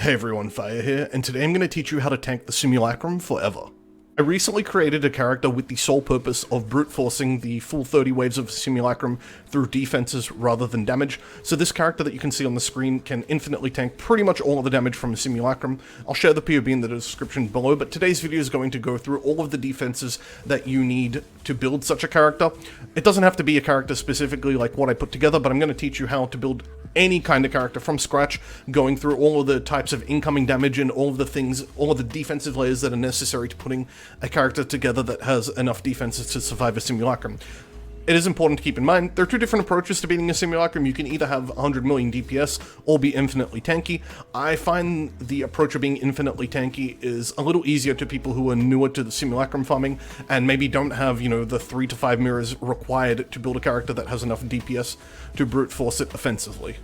Hey everyone, Fire here, and today I'm going to teach you how to tank the Simulacrum forever. I recently created a character with the sole purpose of brute forcing the full 30 waves of Simulacrum through defenses rather than damage, so this character that you can see on the screen can infinitely tank pretty much all of the damage from a Simulacrum. I'll share the POV in the description below, but today's video is going to go through all of the defenses that you need to build such a character. It doesn't have to be a character specifically like what I put together, but I'm going to teach you how to build any kind of character from scratch, going through all of the types of incoming damage and all of the things, all of the defensive layers that are necessary to putting a character together that has enough defenses to survive a Simulacrum. It is important to keep in mind, there are two different approaches to beating a Simulacrum. You can either have 100 million DPS or be infinitely tanky. I find the approach of being infinitely tanky is a little easier to people who are newer to the Simulacrum farming and maybe don't have, the 3 to 5 mirrors required to build a character that has enough DPS to brute force it offensively.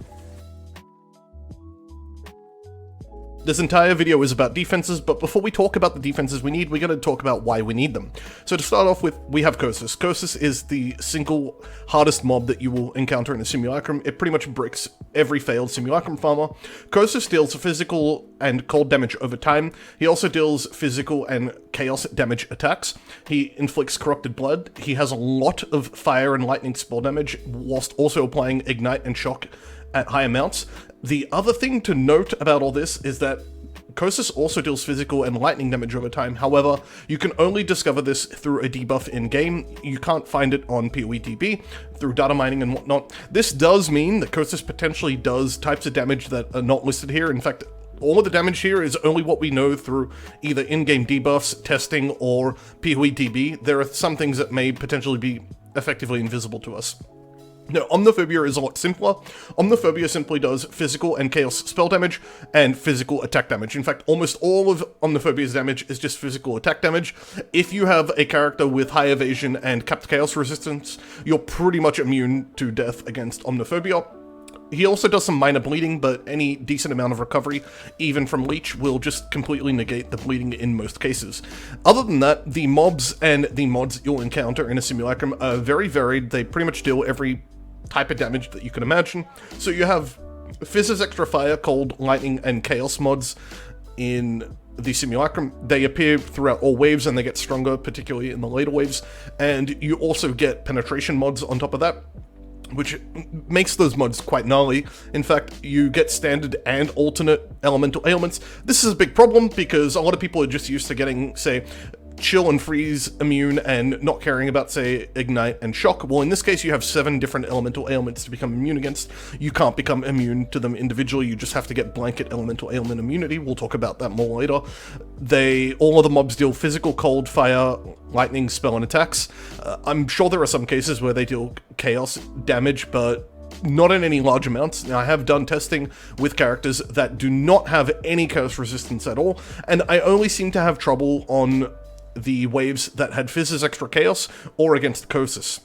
This entire video is about defenses, but before we talk about the defenses we need, we gotta talk about why we need them. So to start off with, we have Kosis. Kosis is the single hardest mob that you will encounter in a Simulacrum. It pretty much bricks every failed Simulacrum farmer. Kosis deals physical and cold damage over time. He also deals physical and chaos damage attacks. He inflicts corrupted blood. He has a lot of fire and lightning spell damage, whilst also applying ignite and shock at high amounts. The other thing to note about all this is that Kosis also deals physical and lightning damage over time. However, you can only discover this through a debuff in-game. You can't find it on PoETB through data mining and whatnot. This does mean that Kosis potentially does types of damage that are not listed here. In fact, all of the damage here is only what we know through either in-game debuffs, testing, or PoETB. There are some things that may potentially be effectively invisible to us. Now, Omniphobia is a lot simpler. Omniphobia simply does physical and chaos spell damage and physical attack damage. In fact, almost all of Omniphobia's damage is just physical attack damage. If you have a character with high evasion and capped chaos resistance, you're pretty much immune to death against Omniphobia. He also does some minor bleeding, but any decent amount of recovery, even from Leech, will just completely negate the bleeding in most cases. Other than that, the mobs and the mods you'll encounter in a Simulacrum are very varied. They pretty much deal every type of damage that you can imagine. So you have Fizz's extra fire, cold, lightning, and chaos mods in the Simulacrum. They appear throughout all waves and they get stronger, particularly in the later waves. And you also get penetration mods on top of that, which makes those mods quite gnarly. In fact, you get standard and alternate elemental ailments. This is a big problem because a lot of people are just used to getting, say, chill and freeze immune and not caring about, say, ignite and shock. Well, in this case, you have 7 different elemental ailments to become immune against. You can't become immune to them individually, you just have to get blanket elemental ailment immunity. We'll talk about that more later. All of the mobs deal physical, cold, fire, lightning, spell, and attacks. I'm sure there are some cases where they deal chaos damage, but not in any large amounts. Now, I have done testing with characters that do not have any chaos resistance at all, and I only seem to have trouble on the waves that had Fizz's extra chaos or against Kosis.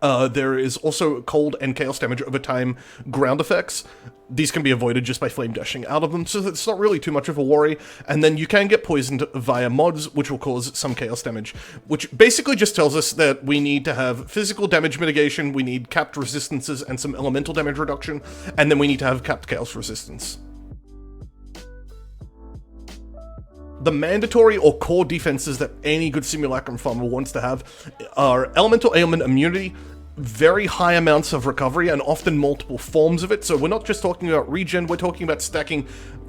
There is also cold and chaos damage over time ground effects. These can be avoided just by flame dashing out of them, so it's not really too much of a worry. And then you can get poisoned via mods, which will cause some chaos damage, which basically just tells us that we need to have physical damage mitigation, we need capped resistances and some elemental damage reduction, and then we need to have capped chaos resistance. The mandatory or core defenses that any good Simulacrum farmer wants to have are elemental ailment immunity, very high amounts of recovery, and often multiple forms of it. So we're not just talking about regen, we're talking about stacking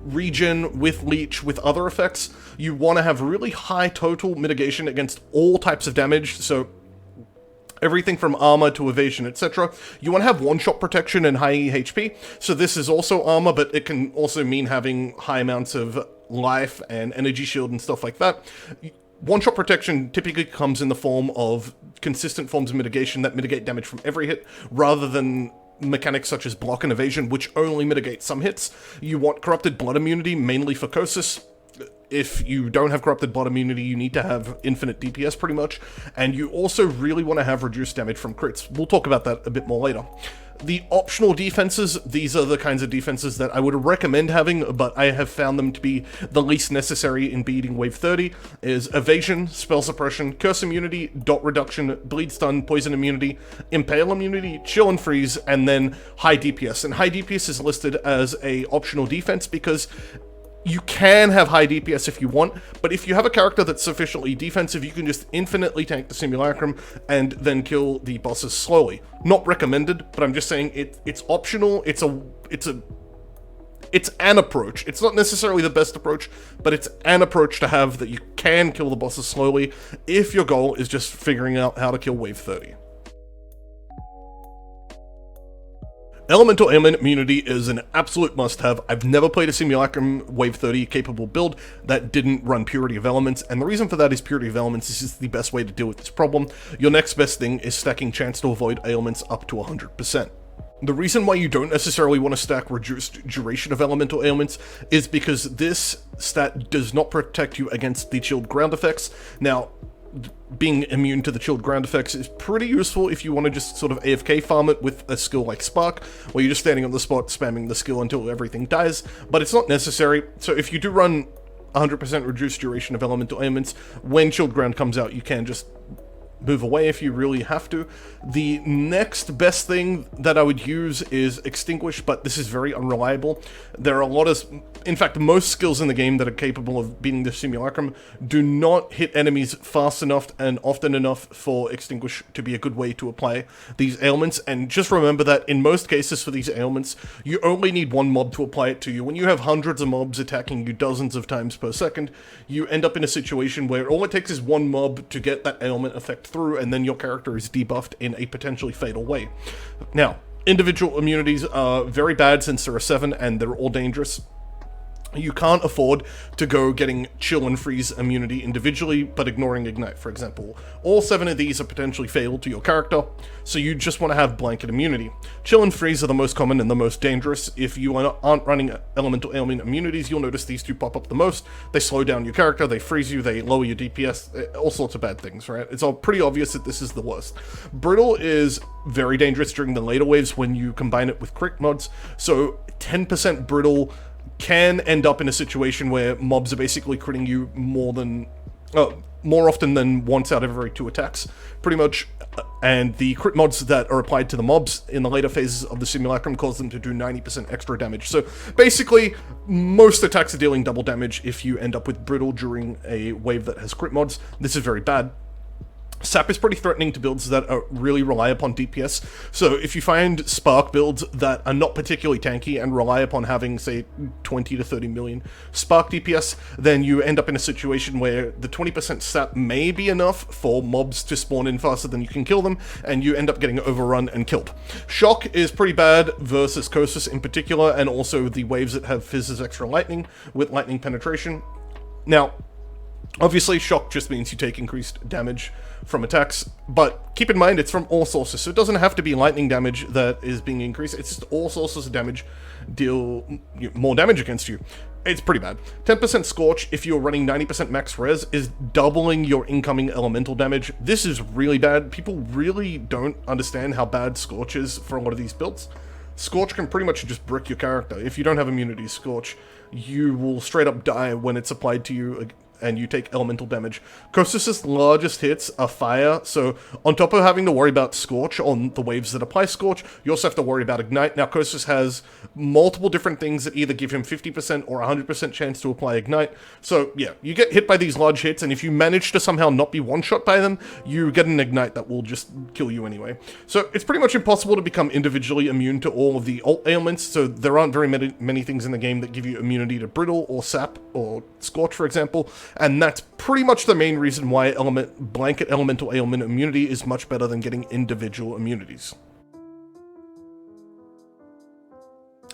regen with leech with other effects. You want to have really high total mitigation against all types of damage, so everything from armor to evasion, etc. You want to have one-shot protection and high HP, so this is also armor, but it can also mean having high amounts of life and energy shield and stuff like that. One-shot protection typically comes in the form of consistent forms of mitigation that mitigate damage from every hit, rather than mechanics such as block and evasion, which only mitigate some hits. You want corrupted blood immunity, mainly for Kosis. if you don't have corrupted bot immunity, you need to have infinite DPS pretty much, and you also really want to have reduced damage from crits. We'll talk about that a bit more later. The optional defenses, these are the kinds of defenses that I would recommend having, but I have found them to be the least necessary in beating Wave 30, is Evasion, Spell Suppression, Curse Immunity, Dot Reduction, Bleed Stun, Poison Immunity, Impale Immunity, Chill and Freeze, and then High DPS. And High DPS is listed as a optional defense because you can have high DPS if you want, but if you have a character that's sufficiently defensive, you can just infinitely tank the Simulacrum and then kill the bosses slowly. Not recommended, but I'm just saying it's optional. It's an approach. It's not necessarily the best approach, but it's an approach to have that you can kill the bosses slowly if your goal is just figuring out how to kill Wave 30. Elemental Ailment immunity is an absolute must-have. I've never played a Simulacrum Wave 30 capable build that didn't run Purity of Elements, and the reason for that is Purity of Elements is just the best way to deal with this problem. Your next best thing is stacking Chance to Avoid Ailments up to 100%. The reason why you don't necessarily want to stack Reduced Duration of Elemental Ailments is because this stat does not protect you against the chilled ground effects. Now, being immune to the chilled ground effects is pretty useful if you want to just sort of AFK farm it with a skill like Spark, where you're just standing on the spot spamming the skill until everything dies, but it's not necessary. So if you do run 100% reduced duration of elemental ailments, when chilled ground comes out, you can just move away if you really have to. The next best thing that I would use is Extinguish, but this is very unreliable. There are a lot of, in fact, most skills in the game that are capable of beating the Simulacrum do not hit enemies fast enough and often enough for Extinguish to be a good way to apply these ailments. And just remember that in most cases for these ailments, you only need one mob to apply it to you. When you have hundreds of mobs attacking you dozens of times per second, you end up in a situation where all it takes is one mob to get that ailment effect through, and then your character is debuffed in a potentially fatal way. Now, individual immunities are very bad since there are 7 and they're all dangerous. You can't afford to go getting Chill and Freeze immunity individually, but ignoring Ignite, for example. All 7 of these are potentially fatal to your character, so you just want to have blanket immunity. Chill and Freeze are the most common and the most dangerous. If you aren't running Elemental Ailment immunities, you'll notice these two pop up the most. They slow down your character, they freeze you, they lower your DPS, all sorts of bad things, right? It's all pretty obvious that this is the worst. Brittle is very dangerous during the later waves when you combine it with crit mods, so 10% Brittle can end up in a situation where mobs are basically critting you more often than once out of every 2 attacks, pretty much. And the crit mods that are applied to the mobs in the later phases of the Simulacrum cause them to do 90% extra damage. So basically, most attacks are dealing double damage if you end up with Brittle during a wave that has crit mods. This is very bad. Sap is pretty threatening to builds that really rely upon DPS, so if you find Spark builds that are not particularly tanky and rely upon having, say, 20 to 30 million Spark DPS, then you end up in a situation where the 20% Sap may be enough for mobs to spawn in faster than you can kill them, and you end up getting overrun and killed. Shock is pretty bad versus Kosis in particular, and also the waves that have Fizz's extra lightning with lightning penetration. Now, obviously, Shock just means you take increased damage from attacks, but keep in mind it's from all sources, so it doesn't have to be lightning damage that is being increased. It's just all sources of damage deal more damage against you. It's pretty bad. 10% Scorch, if you're running 90% max res, is doubling your incoming elemental damage. This is really bad. People really don't understand how bad Scorch is for a lot of these builds. Scorch can pretty much just brick your character. If you don't have immunity Scorch, you will straight up die when it's applied to you and you take elemental damage. Kosis' largest hits are fire, so on top of having to worry about Scorch on the waves that apply Scorch, you also have to worry about Ignite. Now, Kosis has multiple different things that either give him 50% or 100% chance to apply Ignite, so yeah, you get hit by these large hits, and if you manage to somehow not be one-shot by them, you get an Ignite that will just kill you anyway. So it's pretty much impossible to become individually immune to all of the alt ailments, so there aren't very many things in the game that give you immunity to Brittle or Sap or Scorch, for example. And that's pretty much the main reason why blanket elemental ailment immunity is much better than getting individual immunities.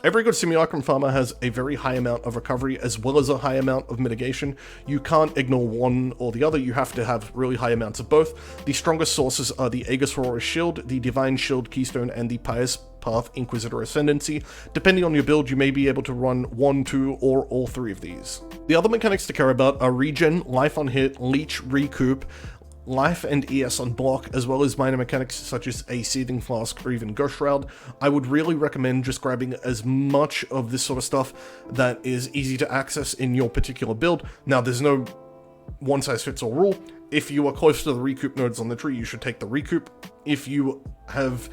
Every good Simulacrum farmer has a very high amount of recovery as well as a high amount of mitigation. You can't ignore one or the other, you have to have really high amounts of both. The strongest sources are the Aegis Aurora Shield, the Divine Shield Keystone, and the Pious Path Inquisitor Ascendancy. Depending on your build, you may be able to run 1, 2, or all 3 of these. The other mechanics to care about are Regen, Life on Hit, Leech, Recoup, Life and ES on block, as well as minor mechanics such as a Seething Flask or even Ghost Shroud. I would really recommend just grabbing as much of this sort of stuff that is easy to access in your particular build. Now, there's no one-size-fits-all rule. If you are close to the Recoup nodes on the tree, you should take the Recoup. If you have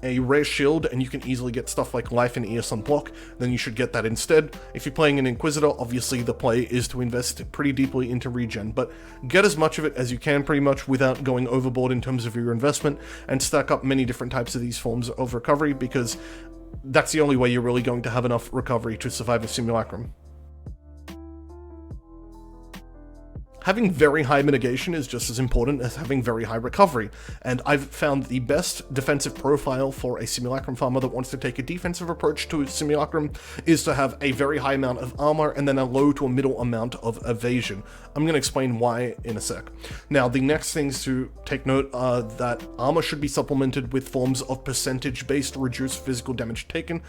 a rare shield and you can easily get stuff like Life and ES on block, then you should get that instead. If you're playing an Inquisitor, obviously the play is to invest pretty deeply into regen, but get as much of it as you can pretty much without going overboard in terms of your investment, and stack up many different types of these forms of recovery, because that's the only way you're really going to have enough recovery to survive a Simulacrum. Having very high mitigation is just as important as having very high recovery, and I've found the best defensive profile for a Simulacrum farmer that wants to take a defensive approach to Simulacrum is to have a very high amount of armor and then a low to a middle amount of evasion. I'm going to explain why in a sec. Now, the next things to take note are that armor should be supplemented with forms of percentage-based reduced physical damage taken.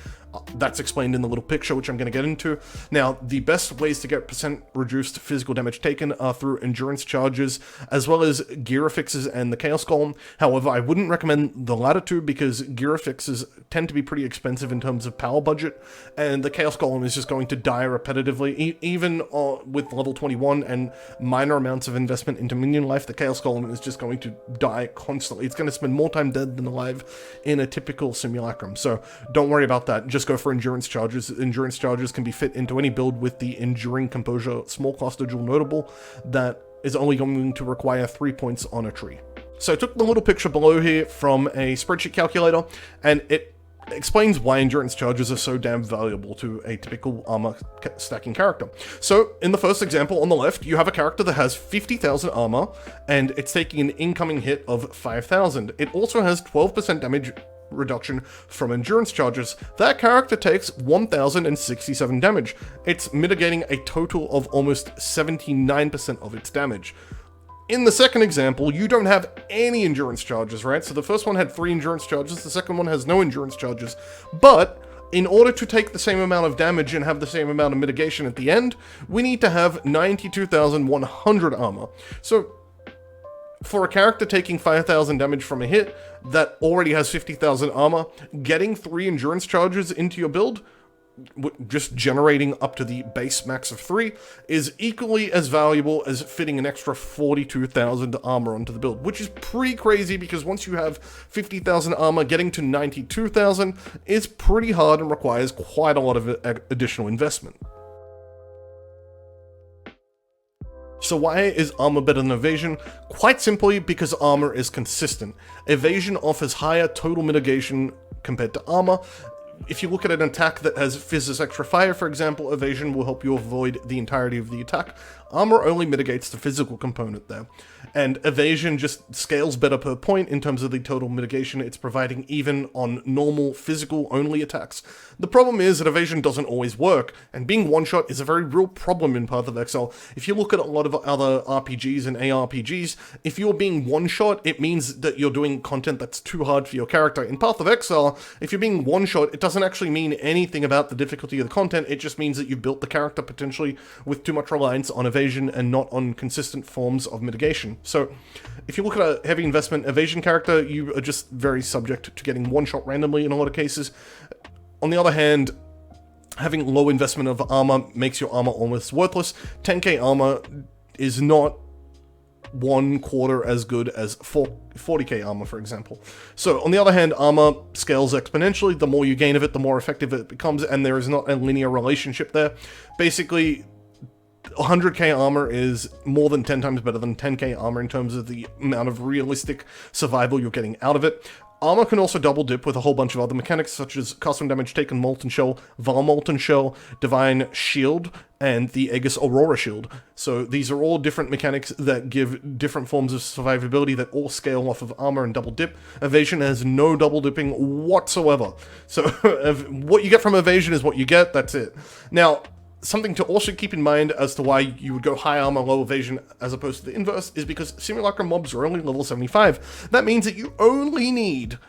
That's explained in the little picture, which I'm going to get into. Now, the best ways to get percent reduced physical damage taken are through endurance charges, as well as gear affixes and the Chaos Golem. However, I wouldn't recommend the latter two because gear affixes tend to be pretty expensive in terms of power budget, and the Chaos Golem is just going to die repetitively. Even with level 21 and minor amounts of investment into minion life, the Chaos Golem is just going to die constantly. It's going to spend more time dead than alive in a typical Simulacrum, so don't worry about that. Just go for endurance charges. Endurance charges can be fit into any build with the Enduring Composure small cluster dual notable that is only going to require 3 points on a tree. So I took the little picture below here from a spreadsheet calculator, and it explains why endurance charges are so damn valuable to a typical armor stacking character. So in the first example on the left, you have a character that has 50,000 armor, and it's taking an incoming hit of 5,000. It also has 12% damage reduction from endurance charges. That character takes 1,067 damage. It's mitigating a total of almost 79% of its damage. In the second example, you don't have any endurance charges, right? So the first one had 3 endurance charges, the second one has no endurance charges, but in order to take the same amount of damage and have the same amount of mitigation at the end, we need to have 92,100 armor. So for a character taking 5,000 damage from a hit that already has 50,000 armor, getting 3 endurance charges into your build, just generating up to the base max of 3, is equally as valuable as fitting an extra 42,000 armor onto the build, which is pretty crazy because once you have 50,000 armor, getting to 92,000 is pretty hard and requires quite a lot of additional investment. So why is armor better than evasion? Quite simply because armor is consistent. Evasion offers higher total mitigation compared to armor. If you look at an attack that has Fizz's extra fire, for example, evasion will help you avoid the entirety of the attack. Armor only mitigates the physical component there. And evasion just scales better per point in terms of the total mitigation it's providing even on normal physical only attacks. The problem is that evasion doesn't always work, and being one-shot is a very real problem in Path of Exile. If you look at a lot of other RPGs and ARPGs, if you're being one-shot, it means that you're doing content that's too hard for your character. In Path of Exile, if you're being one-shot, it doesn't actually mean anything about the difficulty of the content, it just means that you've built the character potentially with too much reliance on evasion and not on consistent forms of mitigation. So if you look at a heavy investment evasion character, you are just very subject to getting one-shot randomly in a lot of cases. On the other hand, having low investment of armor makes your armor almost worthless. 10k armor is not 1/4 as good as 40k armor, for example. So on the other hand, armor scales exponentially. The more you gain of it, the more effective it becomes, and there is not a linear relationship there. Basically, 100k armor is more than 10 times better than 10k armor in terms of the amount of realistic survival you're getting out of it. Armor can also double dip with a whole bunch of other mechanics, such as cast 1 damage taken Molten Shell, Val Molten Shell, Divine Shield, and the Aegis Aurora Shield. So these are all different mechanics that give different forms of survivability that all scale off of armor and double dip. Evasion has no double dipping whatsoever. So what you get from Evasion is what you get, that's it. Now, something to also keep in mind as to why you would go high armor, low evasion, as opposed to the inverse, is because Simulacrum mobs are only level 75. That means that you only need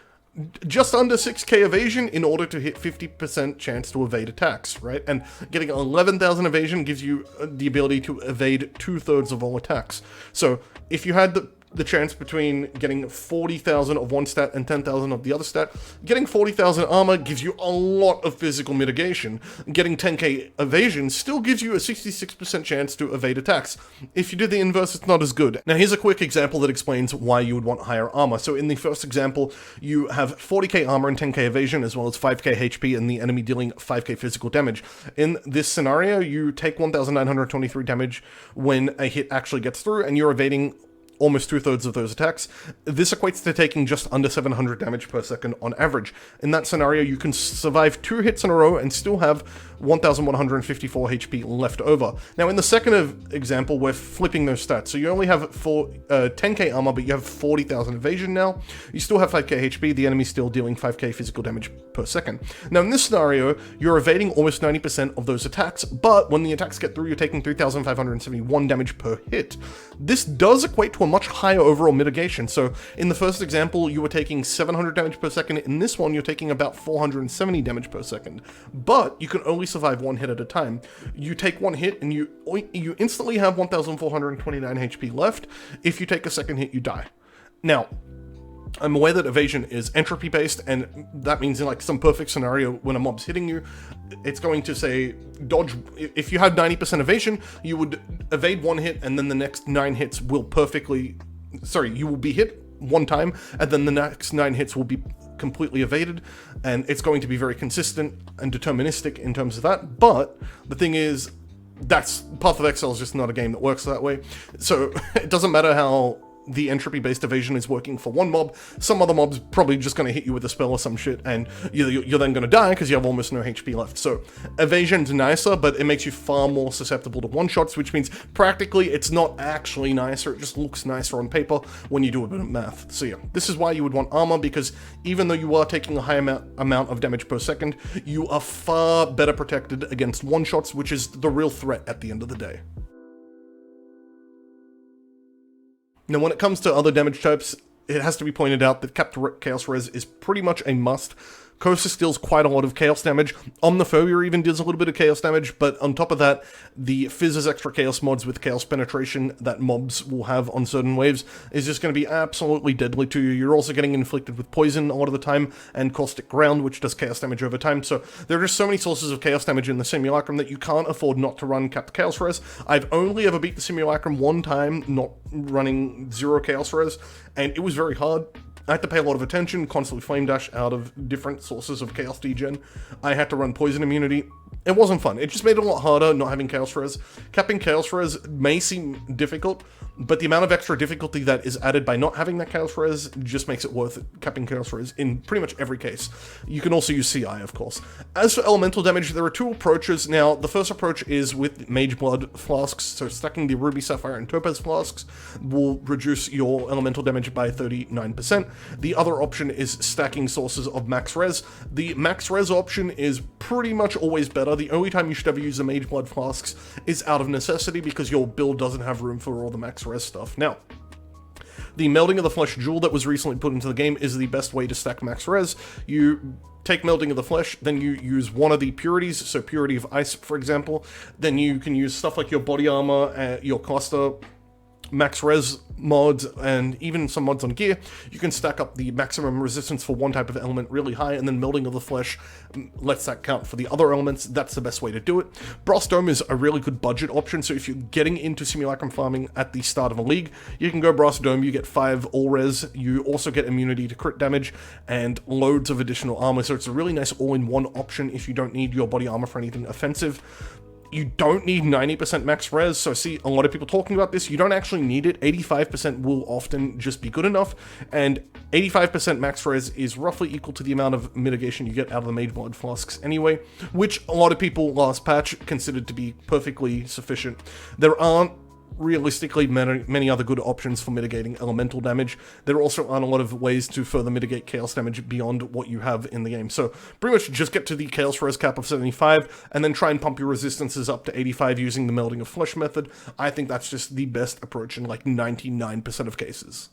just under 6k evasion in order to hit 50% chance to evade attacks, right? And getting 11,000 evasion gives you the ability to evade 2/3 of all attacks. So if you had the chance between getting 40,000 of one stat and 10,000 of the other stat, getting 40,000 armor gives you a lot of physical mitigation. Getting 10k evasion still gives you a 66% chance to evade attacks. If you do the inverse, it's not as good. Now here's a quick example that explains why you would want higher armor. So in the first example, you have 40k armor and 10k evasion, as well as 5k HP and the enemy dealing 5k physical damage. In this scenario, you take 1,923 damage when a hit actually gets through, and you're evading almost 2/3 of those attacks. This equates to taking just under 700 damage per second on average. In that scenario, you can survive 2 hits in a row and still have 1,154 HP left over. Now, in the second example, we're flipping those stats. So you only have 10k armor, but you have 40,000 evasion now. You still have 5k HP, the enemy's still dealing 5k physical damage per second. Now, in this scenario, you're evading almost 90% of those attacks, but when the attacks get through, you're taking 3,571 damage per hit. This does equate to a much higher overall mitigation. So in the first example, you were taking 700 damage per second. In this one, you're taking about 470 damage per second. But you can only survive 1 hit at a time. You take 1 hit and you instantly have 1,429 HP left. If you take a second hit, you die. Now, I'm aware that evasion is entropy based, and that means in like some perfect scenario when a mob's hitting you, it's going to say dodge. If you had 90% evasion, you would evade 1 hit, and then the next 9 hits will you will be hit 1 time, and then the next 9 hits will be completely evaded, and it's going to be very consistent and deterministic in terms of that. But the thing is, that's Path of Exile is just not a game that works that way. So it doesn't matter how the entropy-based evasion is working for one mob, some other mob's probably just going to hit you with a spell or some shit, and you're then going to die because you have almost no HP left. So evasion's nicer, but it makes you far more susceptible to one-shots, which means practically it's not actually nicer, it just looks nicer on paper when you do a bit of math. So yeah, this is why you would want armor, because even though you are taking a high amount of damage per second, you are far better protected against one-shots, which is the real threat at the end of the day. Now, when it comes to other damage types, it has to be pointed out that Capped Chaos Res is pretty much a must. Kosis deals quite a lot of chaos damage. Omniphobia even deals a little bit of chaos damage, but on top of that, the Fizz's extra chaos mods with chaos penetration that mobs will have on certain waves is just going to be absolutely deadly to you. You're also getting inflicted with poison a lot of the time, and caustic ground, which does chaos damage over time. So there are just so many sources of chaos damage in the Simulacrum that you can't afford not to run Capped Chaos Res. I've only ever beat the Simulacrum 1 time, not running 0 chaos res, and it was very hard. I had to pay a lot of attention, constantly flame dash out of different sources of chaos degen. I had to run poison immunity. It wasn't fun. It just made it a lot harder not having chaos res. Capping chaos res may seem difficult, but the amount of extra difficulty that is added by not having that chaos res just makes it worth it, capping chaos res in pretty much every case. You can also use CI, of course. As for elemental damage, there are 2 approaches. Now, the first approach is with Mage Blood flasks, so stacking the Ruby, Sapphire, and Topaz flasks will reduce your elemental damage by 39%. The other option is stacking sources of max res. The max res option is pretty much always better. The only time you should ever use the Mage Blood flasks is out of necessity, because your build doesn't have room for all the max res stuff. Now, the Melding of the Flesh jewel that was recently put into the game is the best way to stack max res. You take Melding of the Flesh, then you use one of the purities, so Purity of Ice, for example. Then you can use stuff like your body armor, your cluster, max res mods, and even some mods on gear. You can stack up the maximum resistance for one type of element really high, and then Melding of the Flesh lets that count for the other elements. That's the best way to do it. Brass Dome is a really good budget option, so if you're getting into Simulacrum farming at the start of a league, you can go Brass Dome. You get 5 all res, you also get immunity to crit damage, and loads of additional armor, so it's a really nice all-in-one option if you don't need your body armor for anything offensive. You don't need 90% max res, so I see a lot of people talking about this. You don't actually need it. 85% will often just be good enough, and 85% max res is roughly equal to the amount of mitigation you get out of the Mage Blood Flasks anyway, which a lot of people last patch considered to be perfectly sufficient. There aren't realistically many other good options for mitigating elemental damage. There also aren't a lot of ways to further mitigate chaos damage beyond what you have in the game. So pretty much just get to the chaos res cap of 75 and then try and pump your resistances up to 85 using the Melding of Flesh method. I think that's just the best approach in like 99% of cases.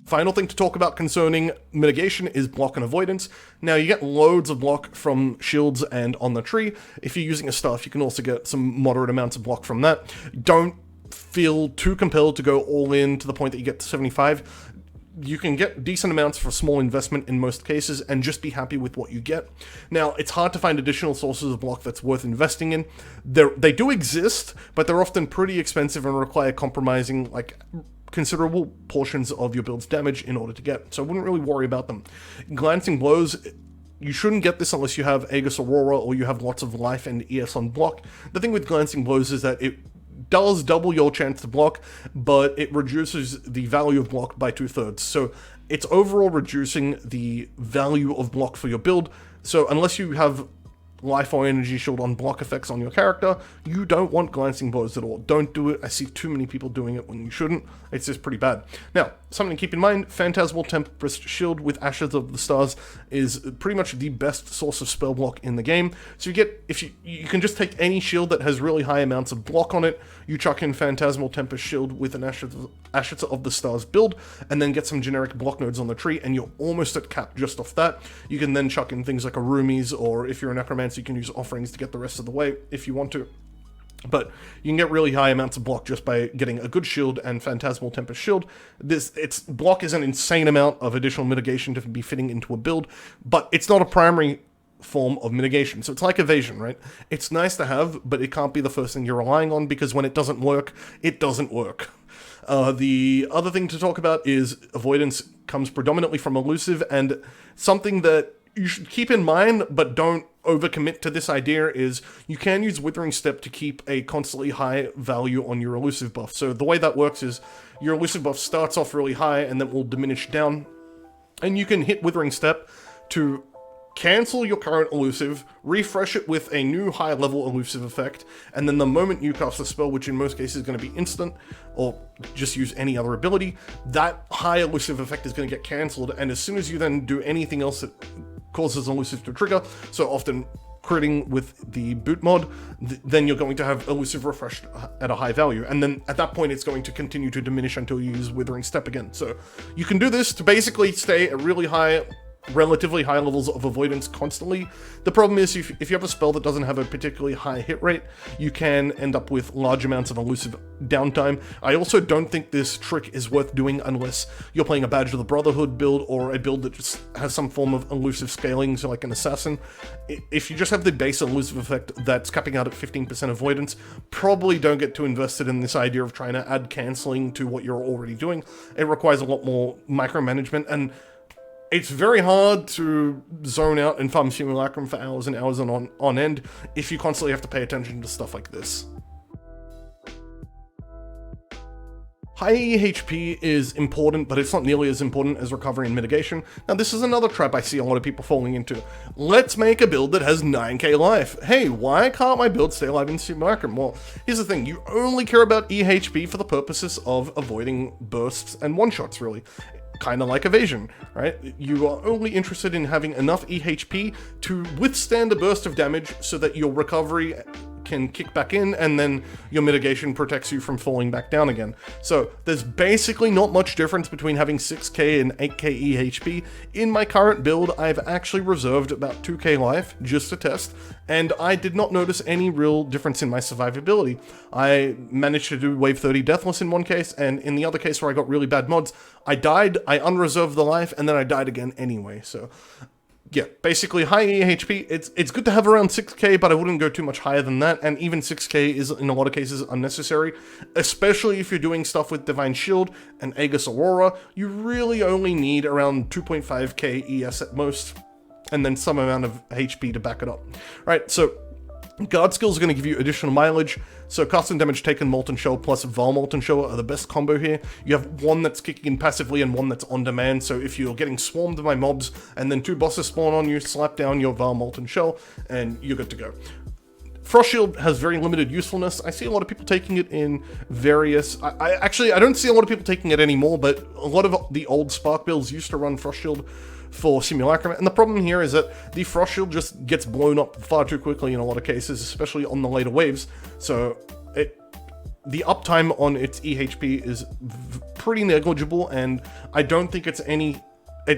Final thing to talk about concerning mitigation is block and avoidance. Now, you get loads of block from shields and on the tree. If you're using a staff, you can also get some moderate amounts of block from that. Don't feel too compelled to go all in to the point that you get to 75. You can get decent amounts for small investment in most cases and just be happy with what you get. Now, it's hard to find additional sources of block that's worth investing in. They do exist, but they're often pretty expensive and require compromising, like, considerable portions of your build's damage in order to get, so I wouldn't really worry about them. Glancing Blows, you shouldn't get this unless you have Aegis Aurora or you have lots of life and ES on block. The thing with Glancing Blows is that it does double your chance to block, but it reduces the value of block by 2/3, so it's overall reducing the value of block for your build. So unless you have life or energy shield on block effects on your character, you don't want Glancing Blows at all. Don't do it. I see too many people doing it when you shouldn't. It's just pretty bad. Now, something to keep in mind, Phantasmal Tempest Shield with Ashes of the Stars is pretty much the best source of spell block in the game. So you can just take any shield that has really high amounts of block on it, you chuck in Phantasmal Tempest Shield with an Ashes of the Stars build, and then get some generic block nodes on the tree, and you're almost at cap just off that. You can then chuck in things like a Roomies, or if you're a Necromancer, you can use Offerings to get the rest of the way if you want to. But you can get really high amounts of block just by getting a good shield and Phantasmal Tempest Shield. Block is an insane amount of additional mitigation to be fitting into a build, but it's not a primary form of mitigation. So it's like Evasion, right? It's nice to have, but it can't be the first thing you're relying on, because when it doesn't work, it doesn't work. The other thing to talk about is avoidance comes predominantly from elusive, and something that you should keep in mind, but don't overcommit to this idea, is you can use Withering Step to keep a constantly high value on your elusive buff. So the way that works is your elusive buff starts off really high and then will diminish down, and you can hit Withering Step to cancel your current elusive, refresh it with a new high level elusive effect, and then the moment you cast a spell, which in most cases is going to be instant, or just use any other ability, that high elusive effect is going to get cancelled, and as soon as you then do anything else that causes elusive to trigger, so often critting with the boot mod, then you're going to have elusive refreshed at a high value, and then at that point it's going to continue to diminish until you use Withering Step again. So you can do this to basically stay at really high, relatively high levels of avoidance constantly. The problem is if you have a spell that doesn't have a particularly high hit rate, you can end up with large amounts of elusive downtime. I also don't think this trick is worth doing unless you're playing a Badge of the Brotherhood build, or a build that just has some form of elusive scaling, so like an assassin. If you just have the base elusive effect that's capping out at 15% avoidance, probably don't get too invested in this idea of trying to add cancelling to what you're already doing. It requires a lot more micromanagement, and it's very hard to zone out and farm Simulacrum for hours and hours on end if you constantly have to pay attention to stuff like this. High EHP is important, but it's not nearly as important as recovery and mitigation. Now, this is another trap I see a lot of people falling into. Let's make a build that has 9k life. Hey, why can't my build stay alive in Simulacrum? Well, here's the thing. You only care about EHP for the purposes of avoiding bursts and one-shots, really. Kind of like Evasion, right? You are only interested in having enough EHP to withstand a burst of damage so that your recovery can kick back in, and then your mitigation protects you from falling back down again. So there's basically not much difference between having 6k and 8k EHP. In my current build, I've actually reserved about 2k life just to test, and I did not notice any real difference in my survivability. I managed to do wave 30 deathless in one case, and in the other case where I got really bad mods, I died, I unreserved the life, and then I died again anyway. So yeah, basically high EHP, it's good to have around 6k, but I wouldn't go too much higher than that, and even 6k is in a lot of cases unnecessary, especially if you're doing stuff with Divine Shield and Aegis Aurora. You really only need around 2.5k ES at most. and then some amount of HP to back it up. Right, so guard skills are going to give you additional mileage. So cast and damage taken, Molten Shell plus Val Molten Shell are the best combo here. You have one that's kicking in passively and one that's on demand. So if you're getting swarmed by mobs and then 2 bosses spawn on you, slap down your Val Molten Shell and you're good to go. Frost Shield has very limited usefulness. I see a lot of people taking it in various... Actually, I don't see a lot of people taking it anymore, but a lot of the old Spark builds used to run Frost Shield for Simulacrum, and the problem here is that the Frost Shield just gets blown up far too quickly in a lot of cases, especially on the later waves, so the uptime on its EHP is pretty negligible, and I don't think it's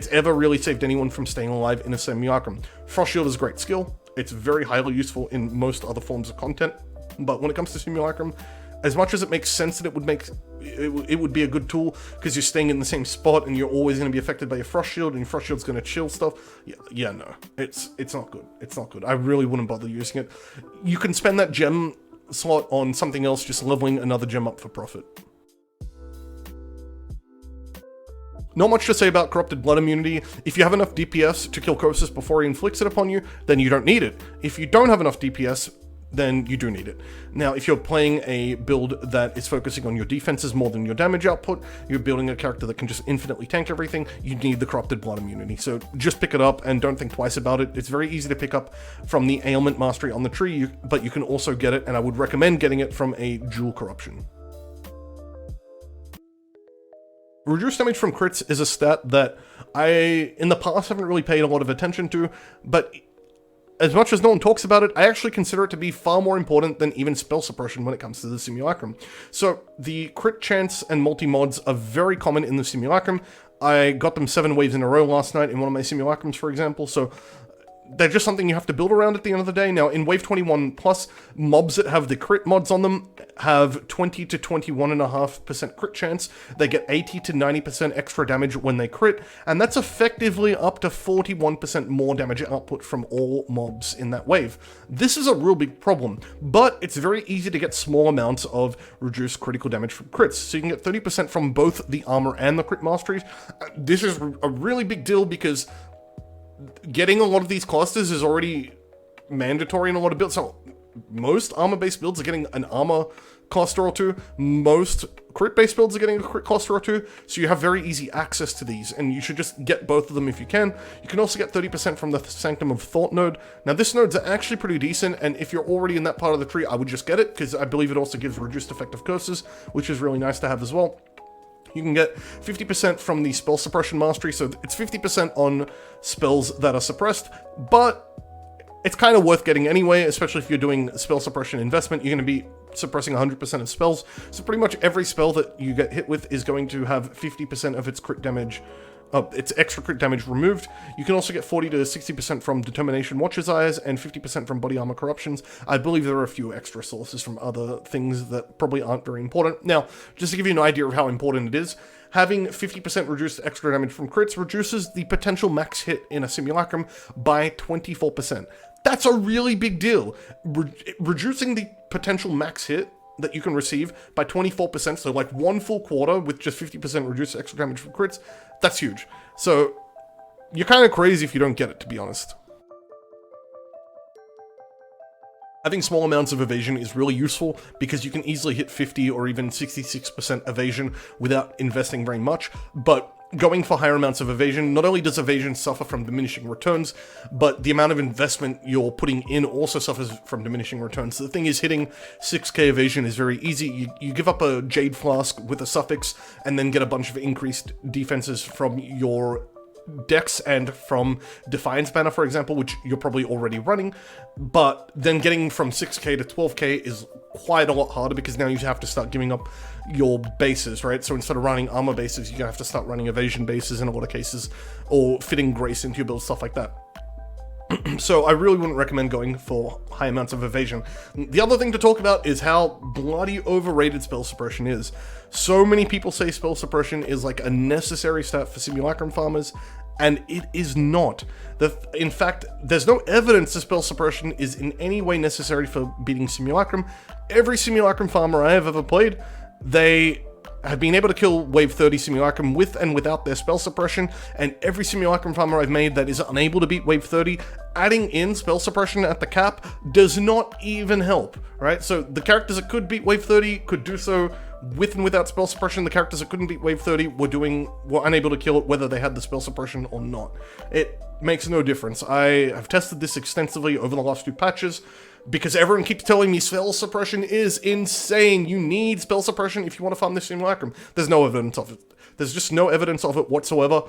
ever really saved anyone from staying alive in a Simulacrum. Frost Shield is a great skill, it's very highly useful in most other forms of content, but when it comes to Simulacrum, as much as it makes sense that it would be a good tool because you're staying in the same spot and you're always going to be affected by your Frost Shield and your Frost Shield's going to chill stuff. Yeah, no, it's not good. It's not good. I really wouldn't bother using it. You can spend that gem slot on something else, just leveling another gem up for profit. Not much to say about Corrupted Blood immunity. If you have enough DPS to kill Kosis before he inflicts it upon you, then you don't need it. If you don't have enough DPS, then you do need it. Now, if you're playing a build that is focusing on your defenses more than your damage output, you're building a character that can just infinitely tank everything, you need the Corrupted Blood immunity. So just pick it up and don't think twice about it. It's very easy to pick up from the Ailment Mastery on the tree, but you can also get it, and I would recommend getting it from a dual corruption. Reduced damage from crits is a stat that I, in the past, haven't really paid a lot of attention to, but as much as no one talks about it, I actually consider it to be far more important than even spell suppression when it comes to the Simulacrum. So the crit chance and multi-mods are very common in the Simulacrum. I got them 7 waves in a row last night in one of my Simulacrums, for example, so they're just something you have to build around at the end of the day. Now, in Wave 21 Plus, mobs that have the crit mods on them have 20 to 21.5% crit chance. They get 80 to 90% extra damage when they crit, and that's effectively up to 41% more damage output from all mobs in that wave. This is a real big problem, but it's very easy to get small amounts of reduced critical damage from crits. So you can get 30% from both the armor and the crit masteries. This is a really big deal because getting a lot of these clusters is already mandatory in a lot of builds. So most armor-based builds are getting an armor cluster or 2. Most crit-based builds are getting a crit cluster or 2. So you have very easy access to these, and you should just get both of them if you can. You can also get 30% from the Sanctum of Thought node. Now this node's actually pretty decent, and if you're already in that part of the tree, I would just get it, because I believe it also gives reduced effective curses, which is really nice to have as well. You can get 50% from the Spell Suppression Mastery, so it's 50% on spells that are suppressed, but it's kind of worth getting anyway, especially if you're doing Spell Suppression investment. You're going to be suppressing 100% of spells, so pretty much every spell that you get hit with is going to have 50% of its crit damage, its extra crit damage removed. You can also get 40 to 60% from Determination Watcher's Eyes and 50% from Body Armor Corruptions. I believe there are a few extra sources from other things that probably aren't very important. Now, just to give you an idea of how important it is, having 50% reduced extra damage from crits reduces the potential max hit in a Simulacrum by 24%. That's a really big deal. Reducing the potential max hit that you can receive by 24%, so like 1 full quarter with just 50% reduced extra damage from crits, that's huge. So you're kind of crazy if you don't get it, to be honest. Having small amounts of evasion is really useful because you can easily hit 50 or even 66% evasion without investing very much, but going for higher amounts of evasion, not only does evasion suffer from diminishing returns, but the amount of investment you're putting in also suffers from diminishing returns. So the thing is, hitting 6k evasion is very easy. You give up a Jade Flask with a suffix, and then get a bunch of increased defenses from your Dex and from Defiance Banner, for example, which you're probably already running, but then getting from 6k to 12k is quite a lot harder because now you have to start giving up your bases, right? So instead of running armor bases, you're gonna have to start running evasion bases in a lot of cases, or fitting grace into your build, stuff like that. So I really wouldn't recommend going for high amounts of evasion. The other thing to talk about is how bloody overrated Spell Suppression is. So many people say Spell Suppression is like a necessary stat for Simulacrum farmers, and it is not. In fact, there's no evidence that Spell Suppression is in any way necessary for beating Simulacrum. Every Simulacrum farmer I have ever played, they have been able to kill Wave 30 Simulacrum with and without their spell suppression, and every Simulacrum farmer I've made that is unable to beat Wave 30, adding in spell suppression at the cap does not even help, right? So the characters that could beat Wave 30 could do so with and without spell suppression. The characters that couldn't beat Wave 30 were unable to kill it whether they had the spell suppression or not. It makes no difference. I have tested this extensively over the last 2 patches, because everyone keeps telling me spell suppression is insane. You need spell suppression if you want to farm this Simulacrum. There's no evidence of it. There's just no evidence of it whatsoever.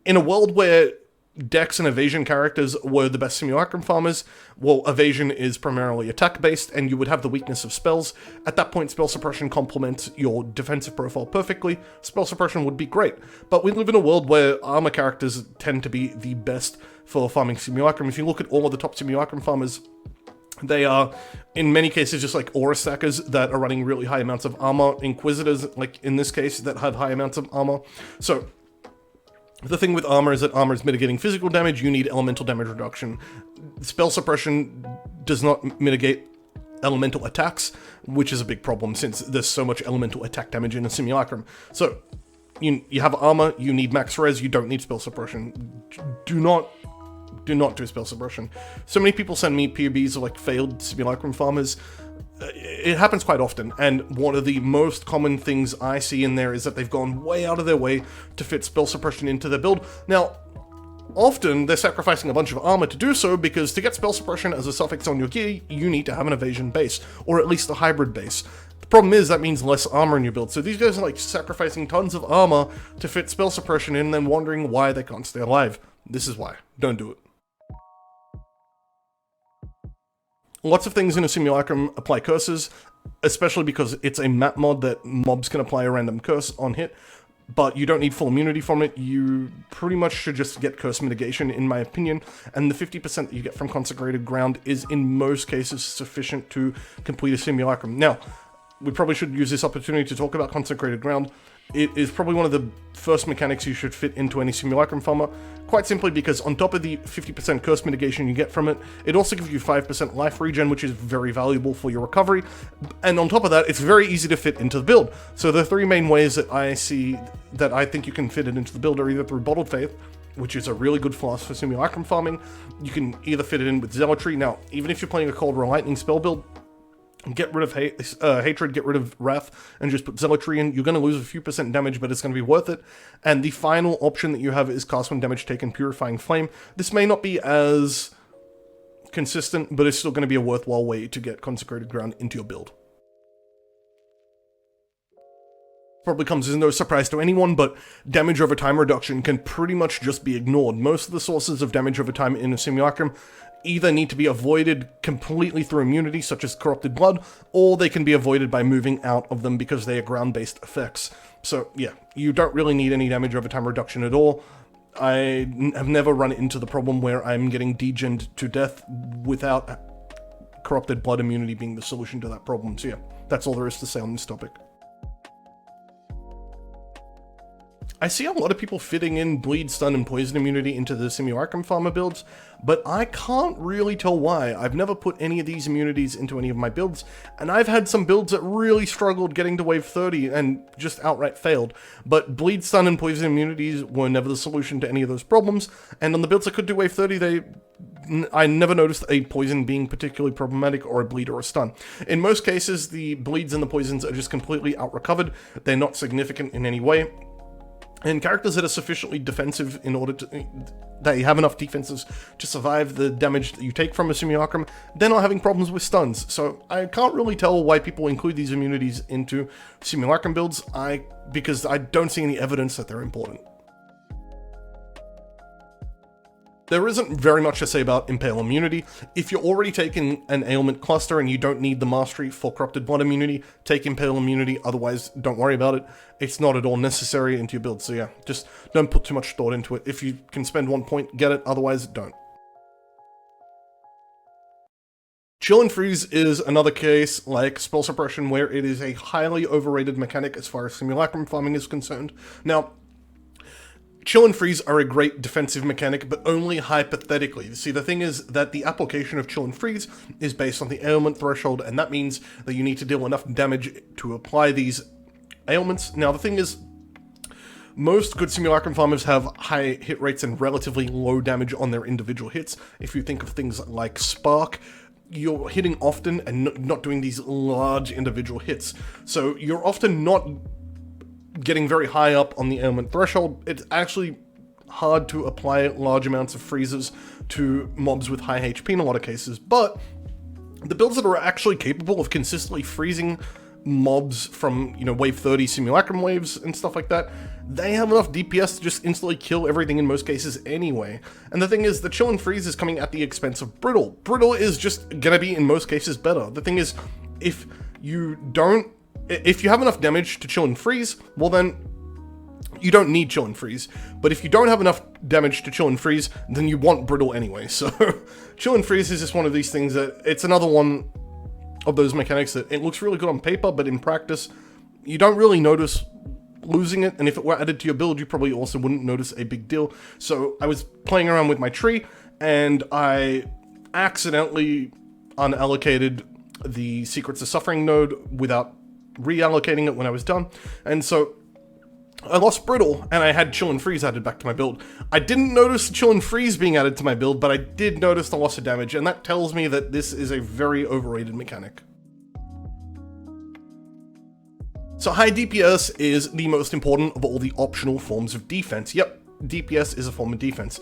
In a world where Dex and Evasion characters were the best Simulacrum farmers, well, Evasion is primarily attack-based, and you would have the weakness of spells. At that point, spell suppression complements your defensive profile perfectly. Spell suppression would be great. But we live in a world where armor characters tend to be the best for farming Simulacrum. If you look at all of the top Simulacrum farmers, they are, in many cases, just like aura stackers that are running really high amounts of armor, inquisitors, like in this case, that have high amounts of armor. So the thing with armor is that armor is mitigating physical damage. You need elemental damage reduction. Spell suppression does not mitigate elemental attacks, which is a big problem since there's so much elemental attack damage in a Simulacrum. So you have armor, you need max res, you don't need spell suppression. Do not do spell suppression. So many people send me POBs of like failed Simulacrum farmers. It happens quite often, and one of the most common things I see in there is that they've gone way out of their way to fit spell suppression into their build. Now, often they're sacrificing a bunch of armor to do so, because to get spell suppression as a suffix on your gear, you need to have an evasion base, or at least a hybrid base. The problem is that means less armor in your build, so these guys are like sacrificing tons of armor to fit spell suppression in, and then wondering why they can't stay alive. This is why. Don't do it. Lots of things in a Simulacrum apply curses, especially because it's a map mod that mobs can apply a random curse on hit, but you don't need full immunity from it. You pretty much should just get curse mitigation, in my opinion, and the 50% that you get from Consecrated Ground is in most cases sufficient to complete a Simulacrum. Now, we probably should use this opportunity to talk about Consecrated Ground. It is probably one of the first mechanics you should fit into any Simulacrum farmer, quite simply because on top of the 50% curse mitigation you get from it, it also gives you 5% life regen, which is very valuable for your recovery, and on top of that, it's very easy to fit into the build. So the 3 main ways that I see that I think you can fit it into the build are either through Bottled Faith, which is a really good flask for Simulacrum farming. You can either fit it in with Zealotry. Now, even if you're playing a Cold War Lightning spell build, get rid of Hatred, get rid of Wrath, and just put Zealotry in. You're going to lose a few % damage, but it's going to be worth it. And the final option that you have is cast when damage taken, Purifying Flame. This may not be as consistent, but it's still going to be a worthwhile way to get Consecrated Ground into your build. Probably comes as no surprise to anyone, but damage over time reduction can pretty much just be ignored. Most of the sources of damage over time in a Simulacrum either need to be avoided completely through immunity, such as Corrupted Blood, or they can be avoided by moving out of them because they are ground-based effects. So yeah, you don't really need any damage over time reduction at all. I have never run into the problem where I'm getting degened to death without Corrupted Blood immunity being the solution to that problem. So yeah, that's all there is to say on this topic. I see a lot of people fitting in Bleed, Stun, and Poison immunity into the Simulacrum farmer builds, but I can't really tell why. I've never put any of these immunities into any of my builds, and I've had some builds that really struggled getting to wave 30 and just outright failed. But Bleed, Stun, and Poison immunities were never the solution to any of those problems, and on the builds that could do wave 30, I never noticed a poison being particularly problematic, or a bleed or a stun. In most cases, the bleeds and the poisons are just completely out-recovered. They're not significant in any way. And characters that are sufficiently defensive in order to... that you have enough defenses to survive the damage that you take from a Simulacrum, they're not having problems with stuns. So I can't really tell why people include these immunities into Simulacrum builds, because I don't see any evidence that they're important. There isn't very much to say about Impale immunity. If you're already taking an ailment cluster and you don't need the mastery for Corrupted Blood immunity, take Impale immunity, otherwise don't worry about it. It's not at all necessary into your build, so yeah, just don't put too much thought into it. If you can spend 1 point, get it, otherwise don't. Chill and Freeze is another case like Spell Suppression where it is a highly overrated mechanic as far as Simulacrum farming is concerned. Now, Chill and Freeze are a great defensive mechanic, but only hypothetically. See, the thing is that the application of Chill and Freeze is based on the ailment threshold, and that means that you need to deal enough damage to apply these Ailments. Now, the thing is, most good Simulacrum farmers have high hit rates and relatively low damage on their individual hits. If you think of things like Spark, you're hitting often and not doing these large individual hits. So you're often not getting very high up on the ailment threshold. It's actually hard to apply large amounts of freezes to mobs with high HP in a lot of cases, but the builds that are actually capable of consistently freezing mobs from, wave 30 Simulacrum waves and stuff like that, they have enough DPS to just instantly kill everything in most cases anyway. And the thing is, the chill and freeze is coming at the expense of brittle. Brittle is just gonna be, in most cases, better. The thing is, if you have enough damage to chill and freeze, well then, you don't need chill and freeze. But if you don't have enough damage to chill and freeze, then you want brittle anyway. So, chill and freeze is just one of these things that, it's another one of those mechanics that it looks really good on paper, but in practice, you don't really notice losing it, and if it were added to your build, you probably also wouldn't notice a big deal. So I was playing around with my tree, and I accidentally unallocated the Secrets of Suffering node without reallocating it when I was done, and so I lost Brittle, and I had Chill and Freeze added back to my build. I didn't notice Chill and Freeze being added to my build, but I did notice the loss of damage, and that tells me that this is a very overrated mechanic. So high DPS is the most important of all the optional forms of defense. Yep, DPS is a form of defense.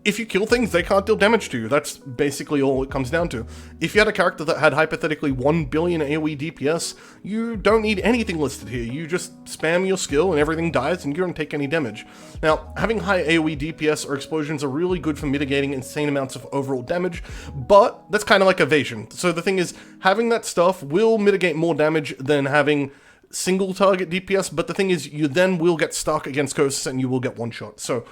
If you kill things, they can't deal damage to you. That's basically all it comes down to. If you had a character that had hypothetically 1 billion AoE DPS, you don't need anything listed here. You just spam your skill and everything dies and you don't take any damage. Now, having high AoE DPS or explosions are really good for mitigating insane amounts of overall damage, but that's kind of like Evasion. So the thing is, having that stuff will mitigate more damage than having single target DPS, but the thing is, you then will get stuck against ghosts and you will get one shot. So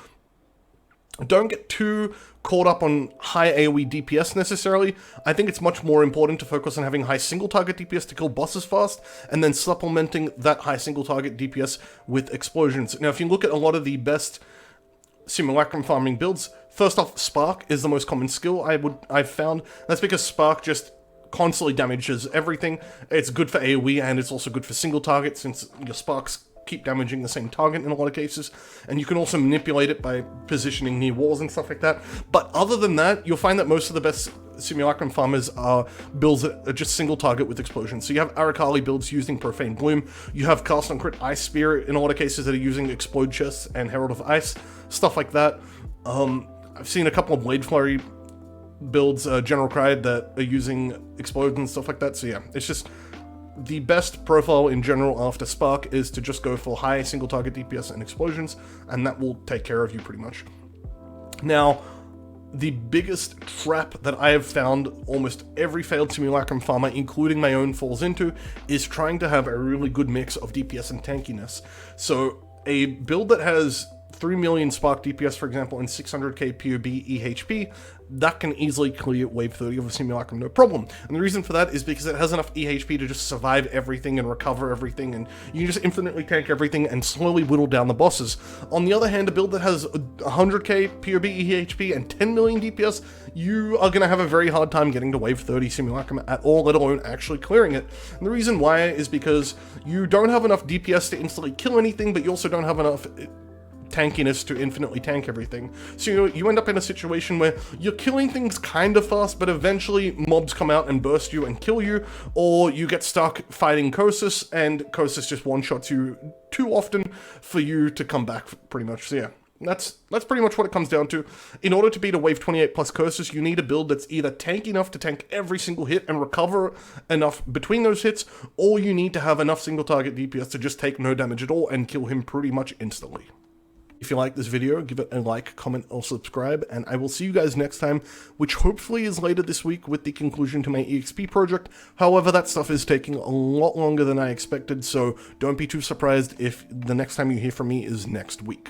don't get too caught up on high AoE DPS necessarily. I think it's much more important to focus on having high single target DPS to kill bosses fast, and then supplementing that high single target DPS with explosions. Now, if you look at a lot of the best Simulacrum farming builds, first off, Spark is the most common skill I've found. That's because Spark just constantly damages everything. It's good for AoE, and it's also good for single target, since your Sparks keep damaging the same target in a lot of cases, and you can also manipulate it by positioning near walls and stuff like that. But other than that, you'll find that most of the best Simulacrum farmers are builds that are just single target with explosions. So you have Arakali builds using Profane Bloom, you have Cast on Crit Ice Spear in a lot of cases that are using Explode Chests and Herald of Ice, stuff like that. I've seen a couple of Blade Flurry builds, General Cried, that are using Explode and stuff like that. So yeah, it's just the best profile in general after Spark is to just go for high single target DPS and explosions, and that will take care of you pretty much. Now, the biggest trap that I have found almost every failed Simulacrum farmer, including my own, falls into is trying to have a really good mix of DPS and tankiness. So a build that has 3 million Spark DPS, for example, and 600k POB EHP, that can easily clear wave 30 of a Simulacrum, no problem. And the reason for that is because it has enough EHP to just survive everything and recover everything, and you can just infinitely tank everything and slowly whittle down the bosses. On the other hand, a build that has 100k POB EHP and 10 million DPS, you are going to have a very hard time getting to wave 30 Simulacrum at all, let alone actually clearing it. And the reason why is because you don't have enough DPS to instantly kill anything, but you also don't have enough tankiness to infinitely tank everything. So you end up in a situation where you're killing things kind of fast, but eventually mobs come out and burst you and kill you, or you get stuck fighting Kosis, and Kosis just one-shots you too often for you to come back, pretty much. So yeah, that's pretty much what it comes down to. In order to beat a wave 28 plus Kosis, you need a build that's either tanky enough to tank every single hit and recover enough between those hits, or you need to have enough single target DPS to just take no damage at all and kill him pretty much instantly. If you like this video, give it a like, comment, or subscribe, and I will see you guys next time, which hopefully is later this week with the conclusion to my EXP project. However, that stuff is taking a lot longer than I expected, so don't be too surprised if the next time you hear from me is next week.